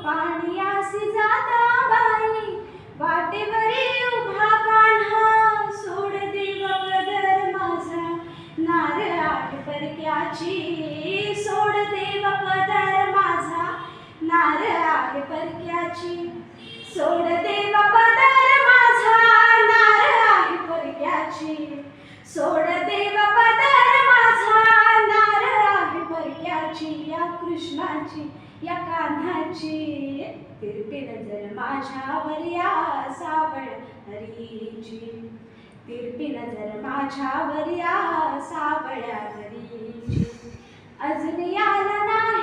पाणीयासी जाता बाई वाटेवरी उभा कान्हा सोड देव पदर माझा नारळ आहे परक्याची सोड देव पदर माझा नारळ आहे परक्याची सोड देव पदर माझा नारळ आहे परक्याची सोड देव पदर माझा नारळ आहे परक्याची या कृष्णाची या कान्हाची तिरपी नजर माझ्यावर या सावळ हरीची तिरपी नजर माझ्यावर या सावळ्या हरीची अजून याला नाही